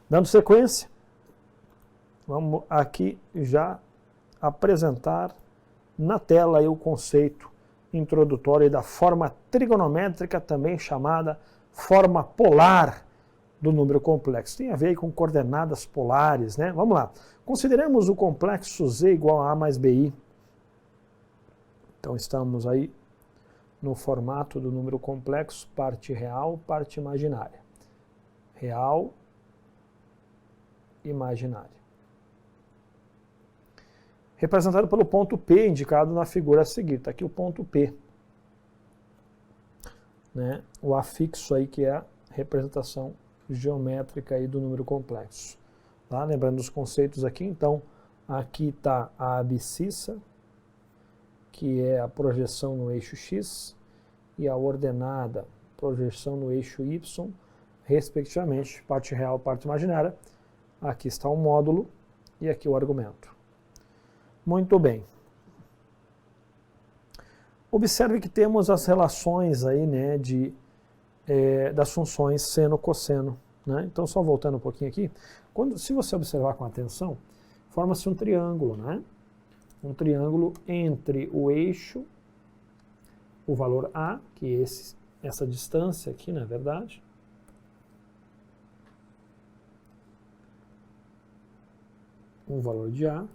Dando sequência, vamos aqui já apresentar na tela aí o conceito introdutório da forma trigonométrica, também chamada forma polar do número complexo. Tem a ver com coordenadas polares, né? Vamos lá. Consideremos o complexo Z igual a A mais BI. Então estamos aí no formato do número complexo, parte real, parte imaginária. Real, imaginária. Representado pelo ponto P, indicado na figura a seguir. Está aqui o ponto P. Né? O afixo aí que é a representação geométrica aí do número complexo. Tá? Lembrando os conceitos aqui, então, aqui está a abscissa, que é a projeção no eixo X, e a ordenada, projeção no eixo Y, respectivamente, parte real, parte imaginária. Aqui está o módulo e aqui o argumento. Muito bem. Observe que temos as relações aí, né, das funções seno, cosseno. Né? Então, só voltando um pouquinho aqui, se você observar com atenção, forma-se um triângulo, né? Um triângulo entre o eixo, o valor A, que é essa distância aqui, na verdade, o valor de A,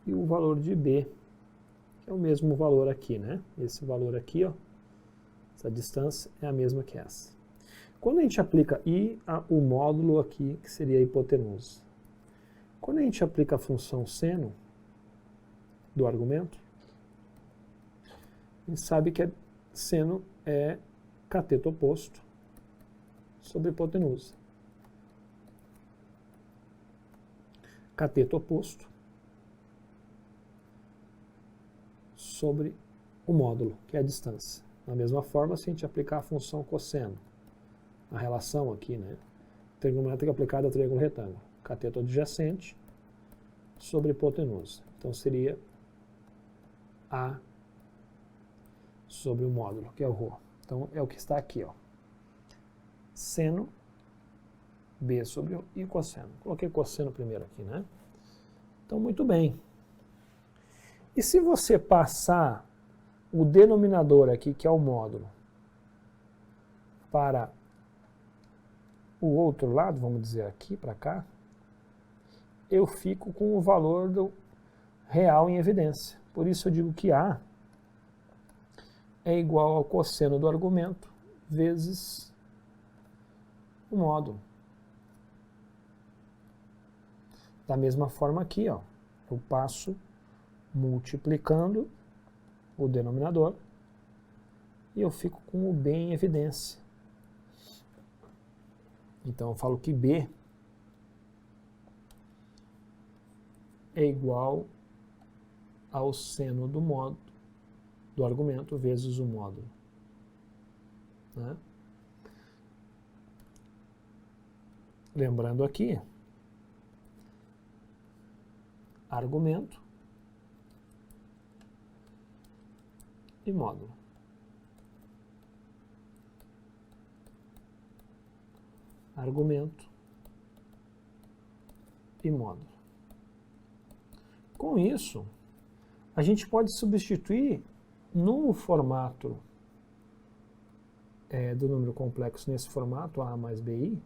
e o valor de B, que é o mesmo valor aqui, né? Esse valor aqui, ó, essa distância é a mesma que essa. Quando a gente aplica o módulo aqui, que seria a hipotenusa. Quando a gente aplica a função seno do argumento, a gente sabe que seno é cateto oposto sobre hipotenusa. Cateto oposto sobre o módulo, que é a distância. Da mesma forma, se a gente aplicar a função cosseno, a relação aqui, né? Trigonométrica aplicada ao triângulo retângulo. Cateto adjacente sobre hipotenusa. Então seria A sobre o módulo, que é o ρ. Então é o que está aqui, ó. Seno B sobre o e cosseno. Coloquei cosseno primeiro aqui, né? Então, muito bem. E se você passar o denominador aqui, que é o módulo, para o outro lado, vamos dizer aqui para cá, eu fico com o valor do real em evidência. Por isso eu digo que A é igual ao cosseno do argumento vezes o módulo. Da mesma forma aqui, ó, eu passo multiplicando o denominador e eu fico com o B em evidência. Então eu falo que B é igual ao seno do módulo do argumento vezes o módulo. Né? Lembrando aqui, argumento e módulo. Argumento e módulo. Com isso, a gente pode substituir no formato do número complexo, nesse formato A mais BI,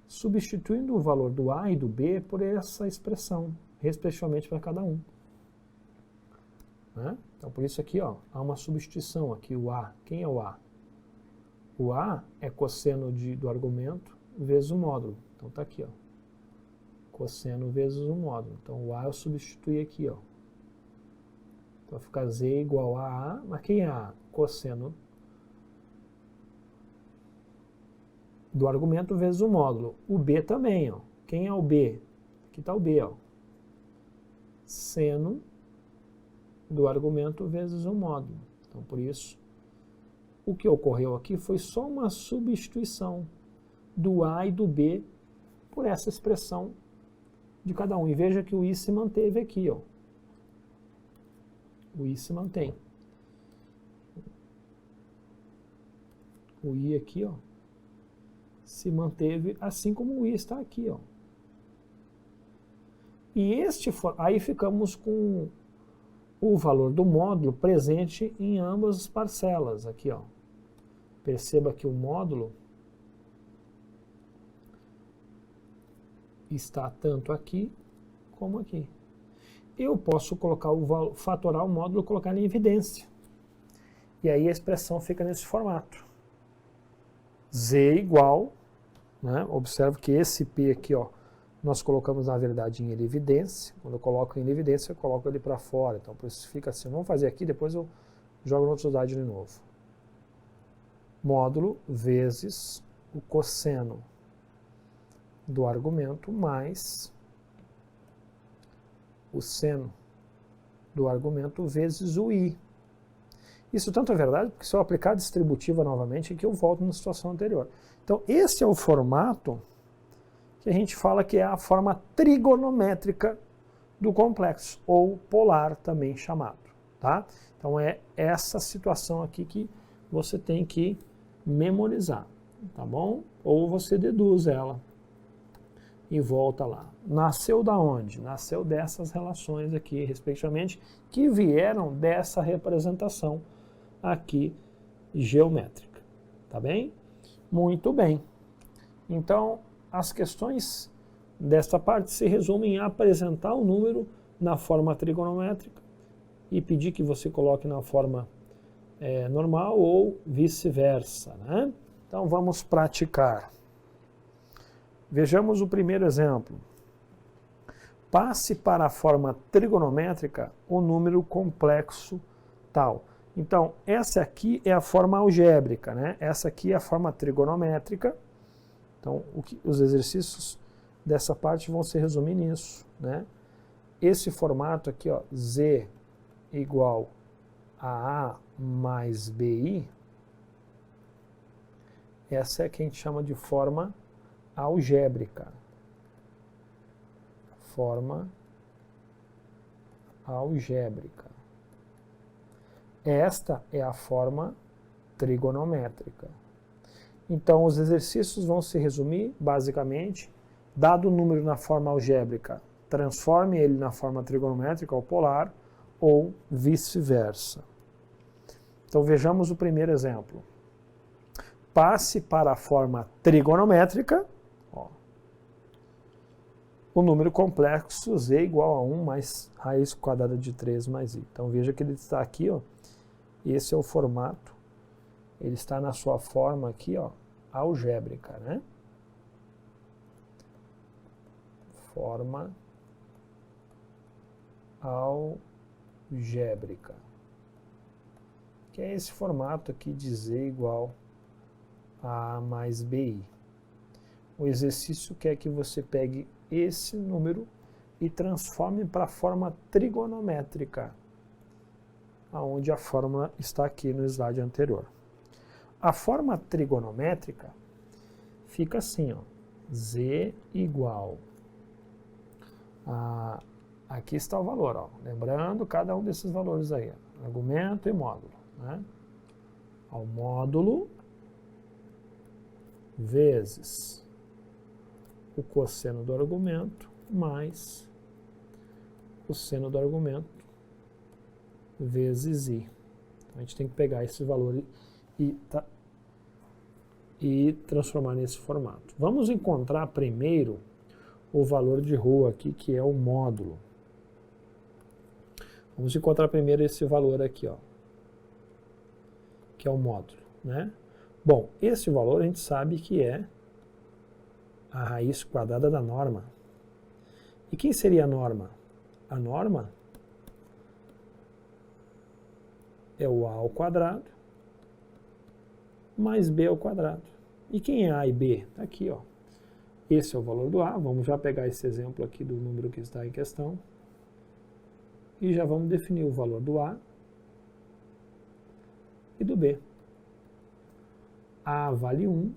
substituindo o valor do A e do B por essa expressão, respectivamente para cada um. Né? Então, por isso aqui, ó, há uma substituição aqui, o A. Quem é o A? O A é cosseno do argumento vezes o módulo. Então, está aqui, ó. Cosseno vezes o módulo. Então, o A eu substituí aqui, ó. Então, vai ficar Z igual a A. Mas quem é A? Cosseno do argumento vezes o módulo. O B também, ó. Quem é o B? Aqui está o B, ó. Seno do argumento vezes o módulo. Então, por isso, o que ocorreu aqui foi só uma substituição do A e do B por essa expressão de cada um. E veja que o I se manteve aqui, ó. O I se mantém. O I aqui, ó, se manteve, assim como o I está aqui, ó. E aí ficamos com o valor do módulo presente em ambas as parcelas, aqui, ó. Perceba que o módulo está tanto aqui como aqui. Eu posso colocar fatorar o módulo e colocar ele em evidência. E aí a expressão fica nesse formato. Z igual, né? Observe que esse P aqui, ó, nós colocamos na verdade em evidência. Quando eu coloco em evidência, eu coloco ele para fora. Então por isso fica assim. Vamos fazer aqui, depois eu jogo na outra unidade de novo. Módulo vezes o cosseno do argumento mais o seno do argumento vezes o I. Isso tanto é verdade, porque se eu aplicar a distributiva novamente, aqui eu volto na situação anterior. Então, esse é o formato que a gente fala que é a forma trigonométrica do complexo, ou polar também chamado. Tá? Então, é essa situação aqui que você tem que memorizar, tá bom? Ou você deduz ela e volta lá. Nasceu da onde? Nasceu dessas relações aqui, respectivamente, que vieram dessa representação aqui geométrica, tá bem? Muito bem. Então, as questões desta parte se resumem em apresentar o número na forma trigonométrica e pedir que você coloque na forma normal ou vice-versa, né? Então, vamos praticar. Vejamos o primeiro exemplo. Passe para a forma trigonométrica o número complexo tal. Então, essa aqui é a forma algébrica, né? Essa aqui é a forma trigonométrica. Então, os exercícios dessa parte vão se resumir nisso, né? Esse formato aqui, ó, Z igual a A mais BI, essa é que a gente chama de forma algébrica. Forma algébrica. Esta é a forma trigonométrica. Então, os exercícios vão se resumir, basicamente, dado o número na forma algébrica, transforme ele na forma trigonométrica ou polar, ou vice-versa. Então, vejamos o primeiro exemplo. Passe para a forma trigonométrica, ó, o número complexo Z igual a 1 mais raiz quadrada de 3 mais I. Então, veja que ele está aqui, ó, esse é o formato, ele está na sua forma aqui, ó, algébrica, né? Forma algébrica, que é esse formato aqui de Z igual a mais BI. O exercício quer que você pegue esse número e transforme para a forma trigonométrica, aonde a fórmula está aqui no slide anterior. A forma trigonométrica fica assim, ó, Z igual a... Aqui está o valor, ó, lembrando cada um desses valores aí, ó, argumento e módulo, né? Ao módulo vezes o cosseno do argumento mais o seno do argumento vezes I. Então, a gente tem que pegar esse valor e transformar nesse formato. Vamos encontrar primeiro o valor de ρ aqui, que é o módulo. Vamos encontrar primeiro esse valor aqui, ó, que é o módulo, né? Bom, esse valor a gente sabe que é a raiz quadrada da norma. E quem seria a norma? A norma é o A ao quadrado mais B ao quadrado. E quem é A e B? Está aqui, ó. Esse é o valor do A. Vamos já pegar esse exemplo aqui do número que está em questão. E já vamos definir o valor do A e do B. A vale 1,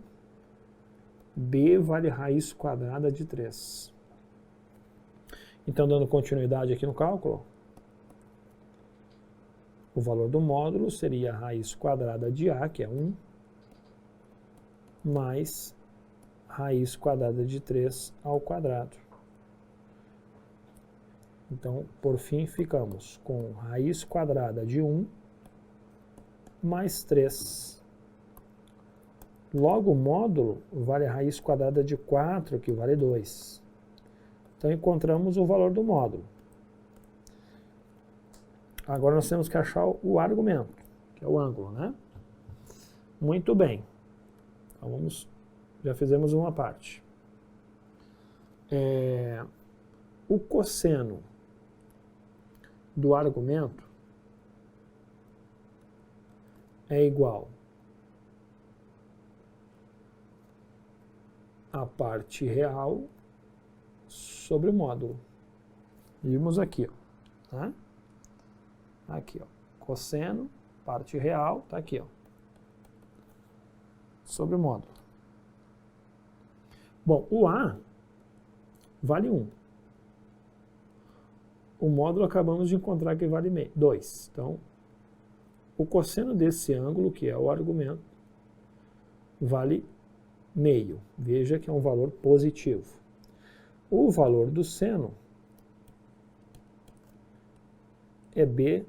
B vale raiz quadrada de 3. Então, dando continuidade aqui no cálculo, o valor do módulo seria a raiz quadrada de A, que é 1, mais raiz quadrada de 3 ao quadrado. Então, por fim, ficamos com raiz quadrada de 1 mais 3. Logo, o módulo vale a raiz quadrada de 4, que vale 2. Então, encontramos o valor do módulo. Agora, nós temos que achar o argumento, que é o ângulo, né? Muito bem. Então, já fizemos uma parte. O cosseno do argumento é igual a parte real sobre o módulo. Vimos aqui, ó, tá? Aqui, ó, cosseno, parte real, tá aqui, ó, sobre o módulo. Bom, o A vale 1. O módulo acabamos de encontrar que vale 2. Então, o cosseno desse ângulo, que é o argumento, vale meio. Veja que é um valor positivo. O valor do seno é B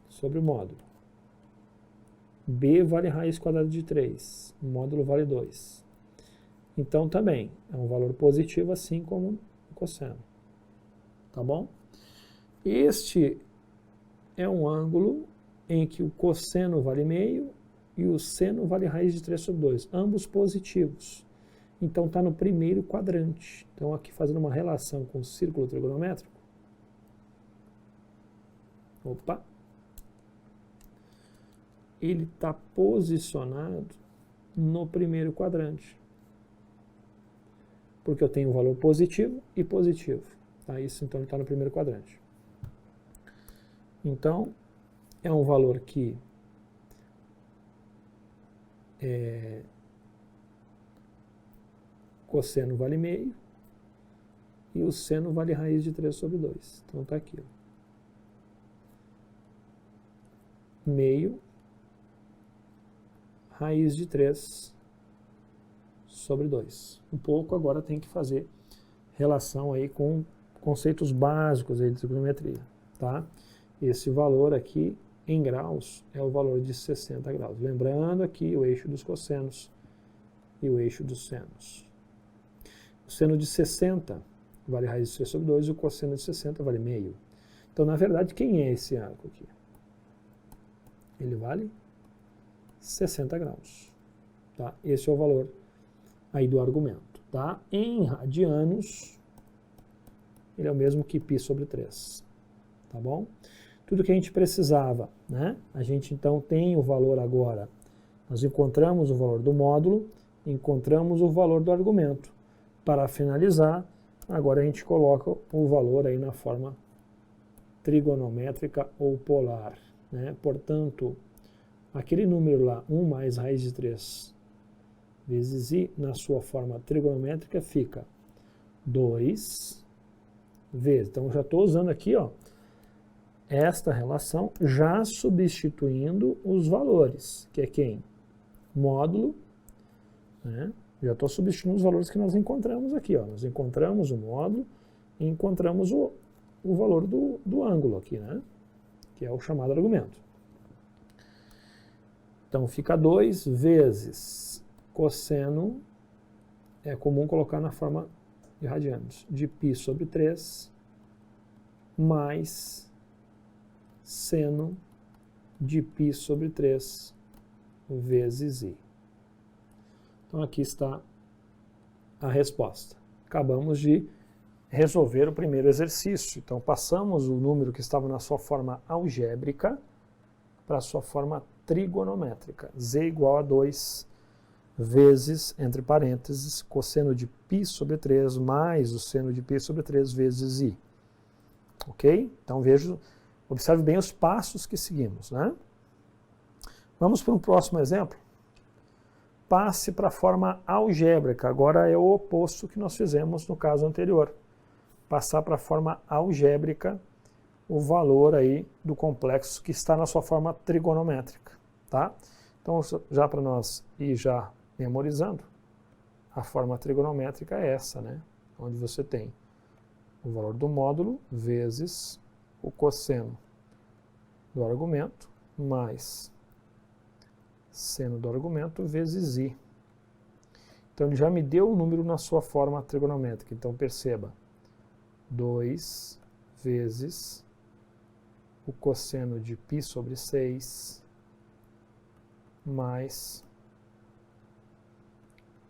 sobre o módulo. B vale raiz quadrada de 3. O módulo vale 2. Então, também é um valor positivo, assim como o cosseno. Tá bom? Este é um ângulo em que o cosseno vale meio e o seno vale raiz de 3 sobre 2, ambos positivos. Então está no primeiro quadrante. Então aqui fazendo uma relação com o círculo trigonométrico. Opa! Ele está posicionado no primeiro quadrante. Porque eu tenho um valor positivo e positivo. Tá? Isso, então, ele está no primeiro quadrante. Então, é um valor que cosseno vale meio e o seno vale raiz de 3 sobre 2. Então, está aqui, ó. Meio raiz de 3 sobre 2. Um pouco agora tem que fazer relação aí com conceitos básicos aí de trigonometria, tá? Esse valor aqui em graus é o valor de 60 graus. Lembrando aqui o eixo dos cossenos e o eixo dos senos. O seno de 60 vale raiz de 3 sobre 2 e o cosseno de 60 vale meio. Então, na verdade, quem é esse arco aqui? Ele vale 60 graus. Tá? Esse é o valor aí do argumento. Tá? Em radianos, ele é o mesmo que π sobre 3. Tá bom? Tudo que a gente precisava, né? A gente então tem o valor agora. Nós encontramos o valor do módulo, encontramos o valor do argumento. Para finalizar, agora a gente coloca o valor aí na forma trigonométrica ou polar, né? Portanto, aquele número lá, 1 mais raiz de 3 vezes i, na sua forma trigonométrica, fica 2 vezes. Então, eu já estou usando aqui, ó, esta relação, já substituindo os valores, que é quem? Módulo, né? Já estou substituindo os valores que nós encontramos aqui, ó. Nós encontramos o módulo e encontramos o valor do ângulo aqui, né? Que é o chamado argumento. Então, fica 2 vezes cosseno, é comum colocar na forma de radianos, de π sobre 3, mais seno de π sobre 3 vezes i. Então, aqui está a resposta. Acabamos de resolver o primeiro exercício. Então, passamos o número que estava na sua forma algébrica para a sua forma trigonométrica. Z igual a 2 vezes, entre parênteses, cosseno de π sobre 3 mais o seno de π sobre 3 vezes i. Ok? Então, observe bem os passos que seguimos, né? Vamos para um próximo exemplo. Passe para a forma algébrica. Agora é o oposto que nós fizemos no caso anterior. Passar para a forma algébrica o valor aí do complexo que está na sua forma trigonométrica, tá? Então, já para nós ir já memorizando, A forma trigonométrica é essa, né? Onde você tem o valor do módulo vezes o cosseno do argumento mais seno do argumento vezes i. Então, ele já me deu o número na sua forma trigonométrica. Então, perceba, 2 vezes o cosseno de π sobre 6 mais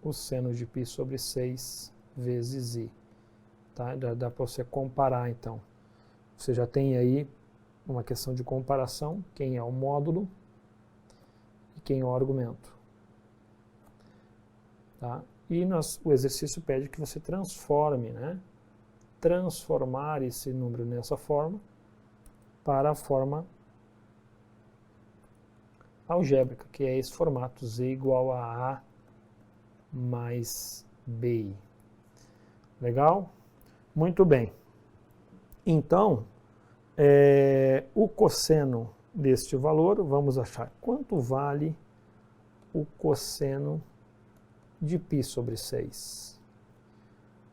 o seno de π sobre 6 vezes i. Tá? Dá para você comparar, então. Você já tem aí uma questão de comparação, quem é o módulo e quem é o argumento. Tá? E o exercício pede que você transforme, né? Transformar esse número nessa forma para a forma algébrica, que é esse formato, z igual a a mais bi. Legal? Muito bem. Então, o cosseno deste valor, vamos achar quanto vale o cosseno de π sobre 6.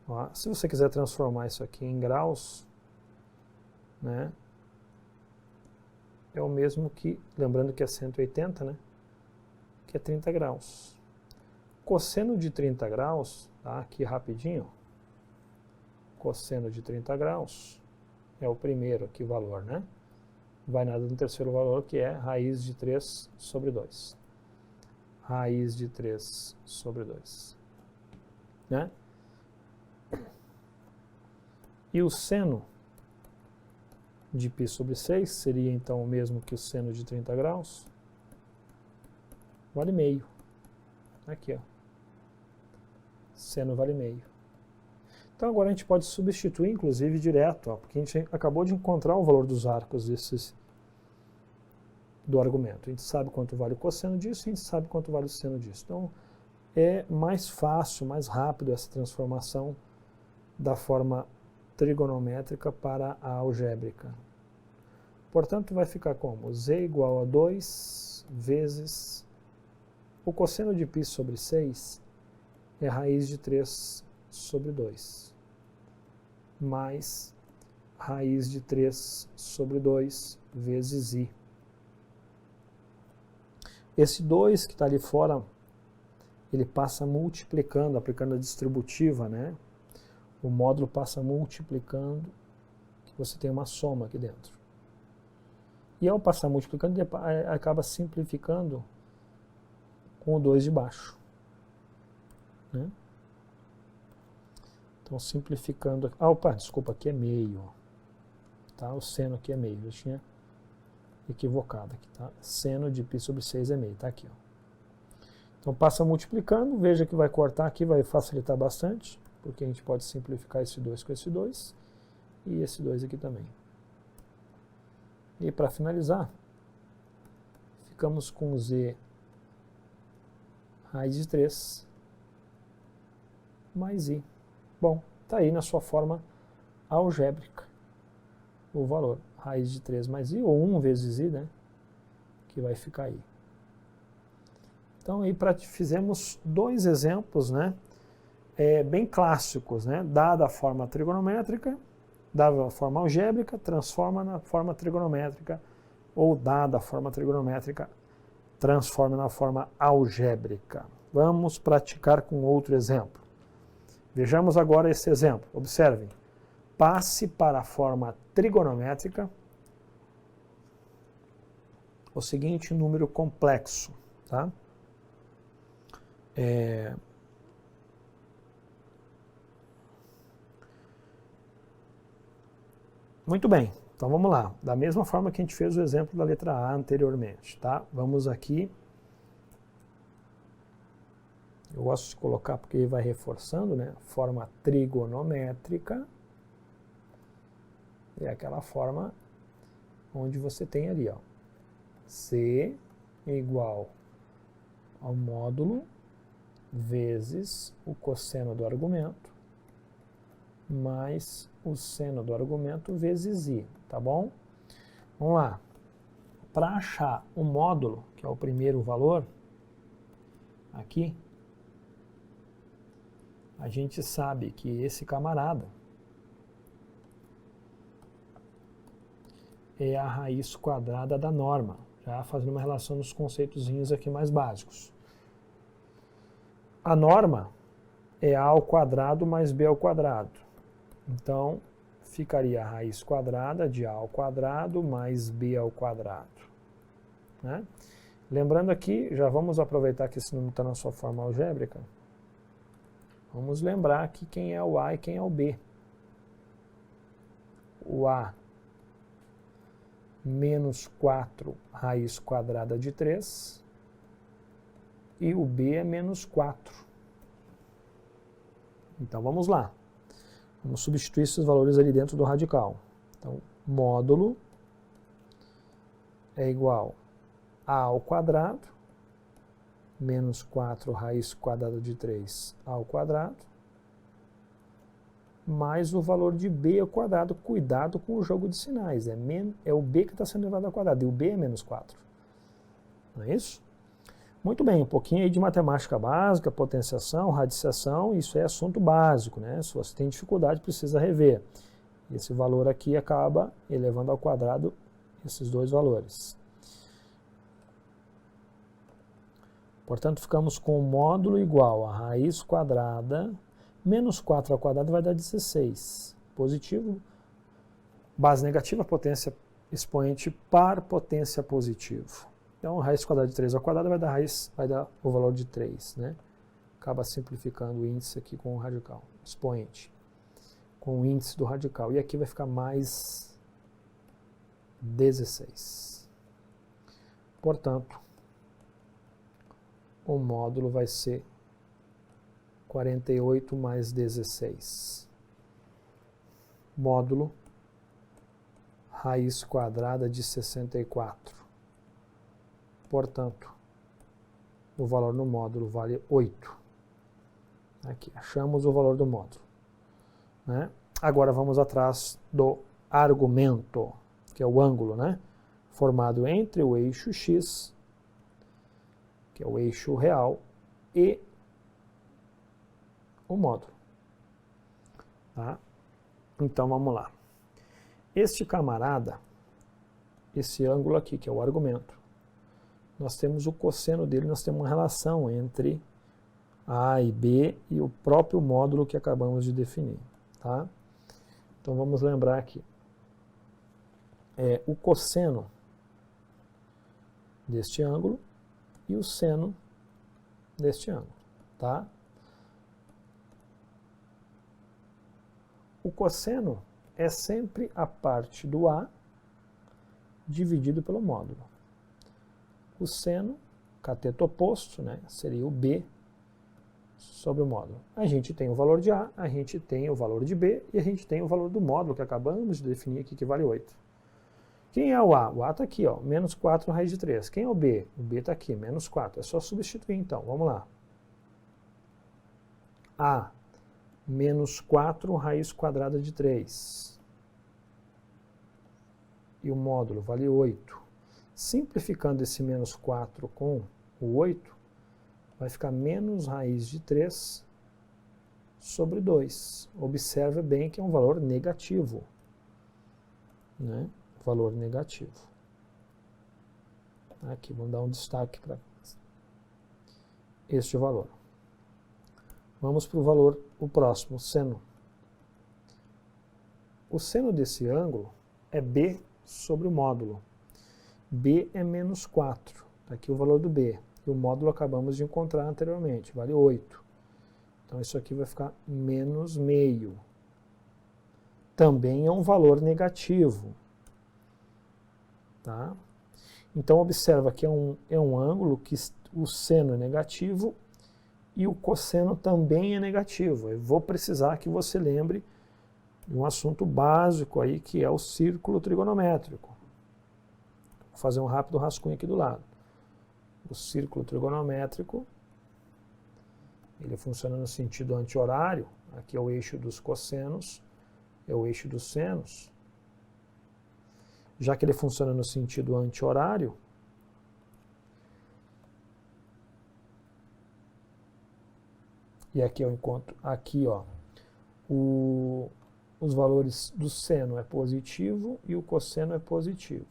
Ó, se você quiser transformar isso aqui em graus, né, é o mesmo que, lembrando que é 180, né, que é 30 graus. Cosseno de 30 graus, tá, aqui rapidinho, cosseno de 30 graus é o primeiro aqui valor, né? Vai nada no terceiro valor, que é raiz de 3 sobre 2. Raiz de 3 sobre 2. Né? E o seno de π sobre 6 seria então o mesmo que o seno de 30 graus. Vale meio. Aqui, ó. Seno vale meio. Então agora a gente pode substituir, inclusive, direto, ó, porque a gente acabou de encontrar o valor dos arcos do argumento. A gente sabe quanto vale o cosseno disso, e a gente sabe quanto vale o seno disso. Então é mais fácil, mais rápido essa transformação da forma trigonométrica para a algébrica. Portanto, vai ficar como? Z igual a 2 vezes o cosseno de π sobre 6 é raiz de 3 sobre 2, mais raiz de 3 sobre 2 vezes i. Esse 2 que está ali fora, ele passa multiplicando, aplicando a distributiva, né? O módulo passa multiplicando, que você tem uma soma aqui dentro. E ao passar multiplicando, ele acaba simplificando com o 2 de baixo. Né? Então, simplificando... Ah, opa, desculpa, aqui é meio. Tá? O seno aqui é meio. Eu tinha equivocado aqui. Tá? Seno de π sobre 6 é meio. Tá aqui, ó. Então, passa multiplicando. Veja que vai cortar aqui, vai facilitar bastante. Porque a gente pode simplificar esse 2 com esse 2. E esse 2 aqui também. E para finalizar, ficamos com z raiz de 3 mais i. Bom, está aí na sua forma algébrica o valor. Raiz de 3 mais i, ou 1 vezes i, né? Que vai ficar aí. Então, aí fizemos dois exemplos, né? Bem clássicos, né? Dada a forma trigonométrica, dada a forma algébrica, transforma na forma trigonométrica, ou dada a forma trigonométrica, transforma na forma algébrica. Vamos praticar com outro exemplo. Vejamos agora esse exemplo. Observem. Passe para a forma trigonométrica o seguinte número complexo. Tá? Muito bem. Então vamos lá. Da mesma forma que a gente fez o exemplo da letra A anteriormente. Tá? Vamos aqui. Eu gosto de colocar porque vai reforçando, né? Forma trigonométrica é aquela forma onde você tem ali, ó, C igual ao módulo vezes o cosseno do argumento mais o seno do argumento vezes i, tá bom? Vamos lá. Para achar o módulo, que é o primeiro valor, aqui, a gente sabe que esse camarada é a raiz quadrada da norma, já fazendo uma relação nos conceitozinhos aqui mais básicos. A norma é a ao quadrado mais b ao quadrado. Então, ficaria a raiz quadrada de a ao quadrado mais b ao quadrado. Né? Lembrando aqui, já vamos aproveitar que esse número está na sua forma algébrica. Vamos lembrar aqui quem é o a e quem é o b. O a menos 4 raiz quadrada de 3 e o b é menos 4. Então vamos lá. Vamos substituir esses valores ali dentro do radical. Então, módulo é igual a ao quadrado menos 4 raiz quadrada de 3 ao quadrado mais o valor de b ao quadrado. Cuidado com o jogo de sinais. É o b que está sendo elevado ao quadrado e o b é menos 4. Não é isso? Muito bem, um pouquinho aí de matemática básica, potenciação, radiciação, isso é assunto básico, né? Se você tem dificuldade, precisa rever. Esse valor aqui acaba elevando ao quadrado esses dois valores. Portanto, ficamos com o módulo igual a raiz quadrada, menos 4 ao quadrado vai dar 16. Positivo, base negativa, potência expoente par potência positivo. Então, raiz quadrada de 3 ao quadrado vai dar o valor de 3, né? Acaba simplificando o índice aqui com o radical, expoente, com o índice do radical. E aqui vai ficar mais 16. Portanto, o módulo vai ser 48 mais 16. Módulo raiz quadrada de 64. Portanto, o valor no módulo vale 8. Aqui, achamos o valor do módulo. Né? Agora vamos atrás do argumento, que é o ângulo, né? Formado entre o eixo x, que é o eixo real, e o módulo. Tá? Então vamos lá. Este camarada, esse ângulo aqui, que é o argumento, nós temos o cosseno dele, nós temos uma relação entre A e B e o próprio módulo que acabamos de definir. Tá? Então vamos lembrar aqui. O cosseno deste ângulo e o seno deste ângulo. Tá? O cosseno é sempre a parte do A dividido pelo módulo. O seno, cateto oposto, né, seria o B sobre o módulo. A gente tem o valor de A, a gente tem o valor de B e a gente tem o valor do módulo que acabamos de definir aqui, que vale 8. Quem é o A? O A está aqui, ó, menos 4 raiz de 3. Quem é o B? O B está aqui, menos 4. É só substituir então, vamos lá. A, menos 4 raiz quadrada de 3. E o módulo vale 8. Simplificando esse menos 4 com o 8, vai ficar menos raiz de 3 sobre 2. Observe bem que é um valor negativo. Né? Valor negativo. Aqui, vamos dar um destaque para este valor. Vamos para o valor, o próximo, o seno. O seno desse ângulo é B sobre o módulo. B é menos 4. Está aqui o valor do B. E o módulo acabamos de encontrar anteriormente, vale 8. Então isso aqui vai ficar menos meio. Também é um valor negativo. Tá? Então observa que é um ângulo que o seno é negativo e o cosseno também é negativo. Eu vou precisar que você lembre de um assunto básico aí, que é o círculo trigonométrico. Vou fazer um rápido rascunho aqui do lado. O círculo trigonométrico, ele funciona no sentido anti-horário. Aqui é o eixo dos cossenos, é o eixo dos senos. Já que ele funciona no sentido anti-horário, E aqui eu encontro, aqui ó, os valores do seno é positivo e o cosseno é positivo.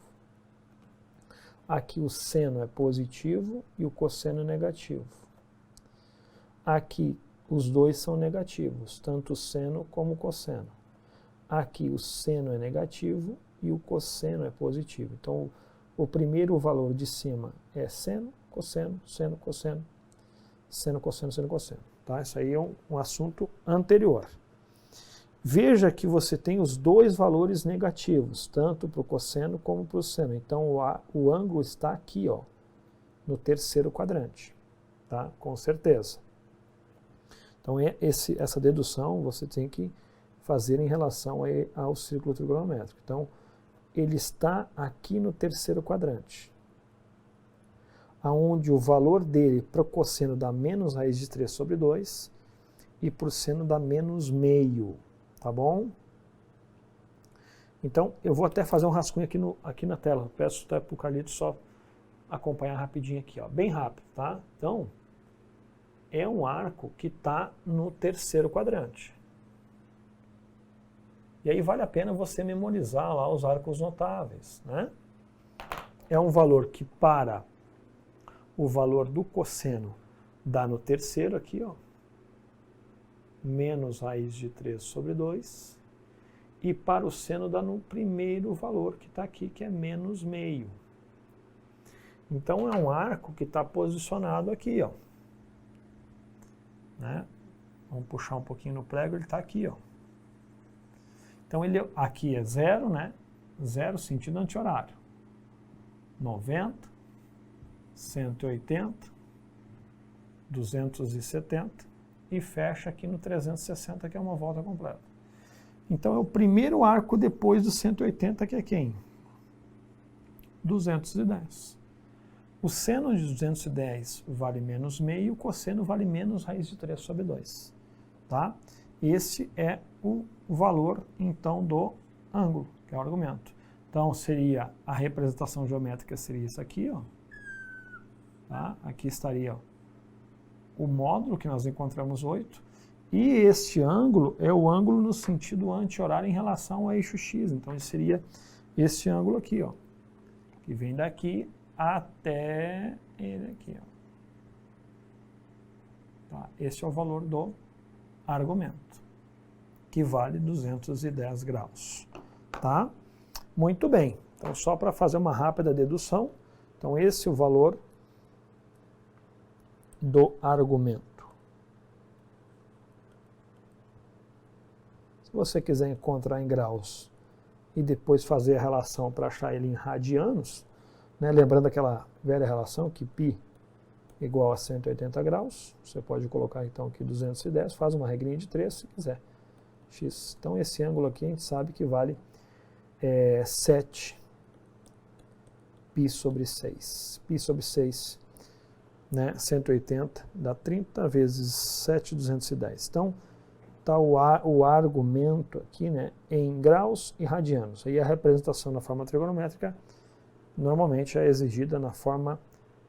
Aqui o seno é positivo e o cosseno é negativo. Aqui os dois são negativos, tanto o seno como o cosseno. Aqui o seno é negativo e o cosseno é positivo. Então, o primeiro valor de cima é seno, cosseno, seno, cosseno, seno, cosseno, seno, cosseno. Tá? Isso aí é um assunto anterior. Veja que você tem os dois valores negativos, tanto para o cosseno como para o seno. Então, o ângulo está aqui, ó, no terceiro quadrante, tá? Com certeza. Então, essa dedução você tem que fazer em relação ao círculo trigonométrico. Então, ele está aqui no terceiro quadrante, onde o valor dele para o cosseno dá menos raiz de 3 sobre 2 e para o seno dá menos meio. Tá bom? Então, eu vou até fazer um rascunho aqui na tela. Peço até para o Carlito só acompanhar rapidinho aqui, ó, bem rápido, tá? Então, é um arco que está no terceiro quadrante. E aí vale a pena você memorizar lá os arcos notáveis, né? É um valor que para o valor do cosseno dá no terceiro aqui, ó, menos raiz de 3 sobre 2, e para o seno dá no primeiro valor que está aqui, que é menos meio. Então é um arco que está posicionado aqui, ó. Né? Vamos puxar um pouquinho no prego, ele está aqui, ó. Então ele aqui é 0, né? 0 sentido anti-horário. 90, 180, 270 e fecha aqui no 360, que é uma volta completa. Então é o primeiro arco depois do 180, que é quem? 210. O seno de 210 vale menos meio, o cosseno vale menos raiz de 3 sobre 2. Tá? Esse é o valor, então, do ângulo, que é o argumento. Então, seria a representação geométrica seria isso aqui, ó. Tá? Aqui estaria, ó, o módulo que nós encontramos 8, e este ângulo é o ângulo no sentido anti-horário em relação ao eixo X. Então, ele seria este ângulo aqui, ó, que vem daqui até ele aqui, ó. Tá? Esse é o valor do argumento, que vale 210 graus. Tá? Muito bem. Então, só para fazer uma rápida dedução, então esse é o valor do argumento. Se você quiser encontrar em graus e depois fazer a relação para achar ele em radianos, né, lembrando aquela velha relação que π igual a 180 graus, você pode colocar então aqui 210, faz uma regrinha de 3 se quiser. X. Então esse ângulo aqui a gente sabe que vale 7 π sobre 6. Π sobre 6, né, 180 dá 30 vezes 7, 210. Então está o argumento aqui, né, em graus e radianos. Aí a representação na forma trigonométrica normalmente é exigida na forma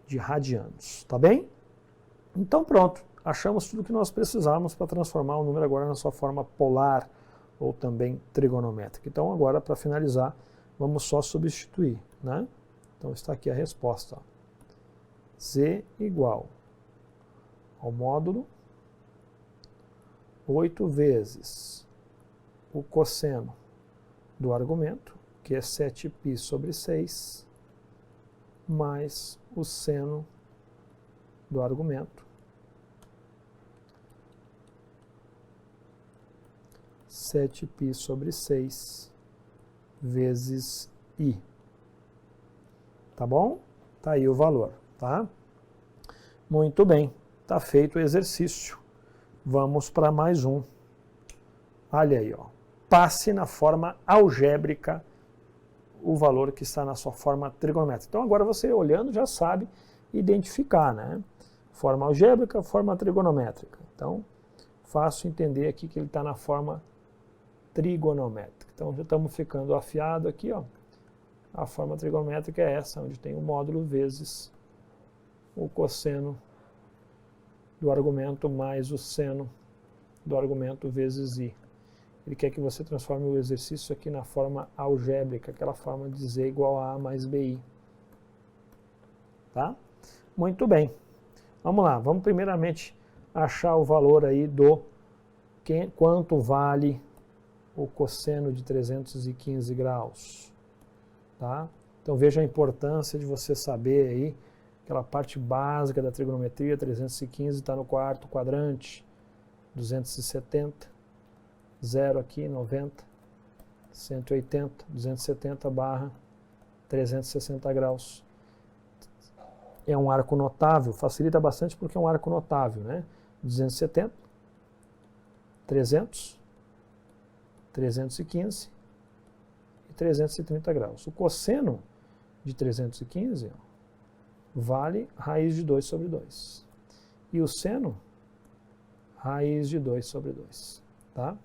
de radianos, tá bem? Então pronto, achamos tudo que nós precisamos para transformar o número agora na sua forma polar ou também trigonométrica. Então agora, para finalizar, vamos só substituir, né? Então está aqui a resposta, ó. Z igual ao módulo 8 vezes o cosseno do argumento, que é 7π sobre 6, mais o seno do argumento, 7π sobre 6 vezes I. Tá bom? Tá aí o valor, tá? Muito bem, tá feito o exercício. Vamos para mais um. Olha aí, ó. Passe na forma algébrica o valor que está na sua forma trigonométrica. Então agora você olhando já sabe identificar, né? Forma algébrica, forma trigonométrica. Então, fácil entender aqui que ele está na forma trigonométrica. Então já estamos ficando afiado aqui, ó. A forma trigonométrica é essa, onde tem o módulo vezes o cosseno do argumento mais o seno do argumento vezes i. Ele quer que você transforme o exercício aqui na forma algébrica, aquela forma de z igual a mais bi. Tá? Muito bem. Vamos lá, vamos primeiramente achar o valor aí do quanto vale o cosseno de 315 graus. Tá? Então veja a importância de você saber aí aquela parte básica da trigonometria. 315 está no quarto quadrante, 270, 0 aqui, 90, 180, 270 barra 360 graus. É um arco notável, facilita bastante porque é um arco notável, né? 270, 300, 315 e 330 graus. O cosseno de 315 ó, vale raiz de 2 sobre 2. E o seno, raiz de 2 sobre 2. Tá?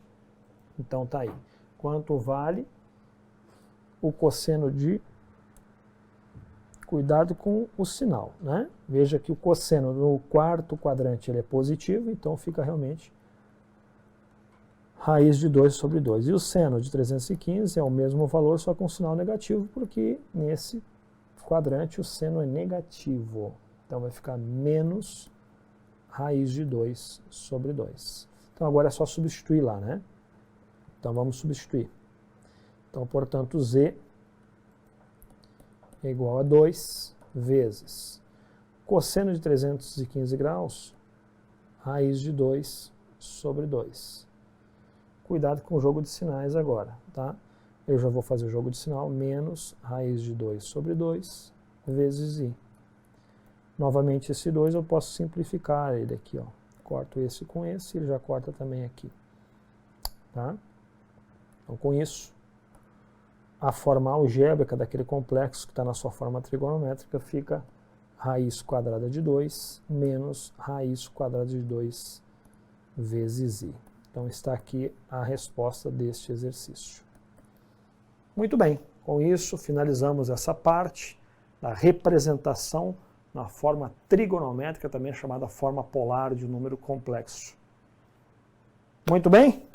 Então tá aí. Quanto vale o cosseno de... Cuidado com o sinal, né? Veja que o cosseno no quarto quadrante ele é positivo, então fica realmente raiz de 2 sobre 2. E o seno de 315 é o mesmo valor, só com sinal negativo, porque nesse quadrante o seno é negativo. Então vai ficar menos raiz de 2 sobre 2. Então agora é só substituir lá, né? Então vamos substituir. Então, portanto, z é igual a 2 vezes cosseno de 315 graus, raiz de 2 sobre 2. Cuidado com o jogo de sinais agora, tá? Eu já vou fazer o jogo de sinal, menos raiz de 2 sobre 2 vezes i. Novamente esse 2 eu posso simplificar ele aqui, ó. Corto esse com esse, ele já corta também aqui. Tá? Então com isso, a forma algébrica daquele complexo que está na sua forma trigonométrica fica raiz quadrada de 2 menos raiz quadrada de 2 vezes i. Então está aqui a resposta deste exercício. Muito bem, com isso finalizamos essa parte da representação na forma trigonométrica, também chamada forma polar de um número complexo. Muito bem?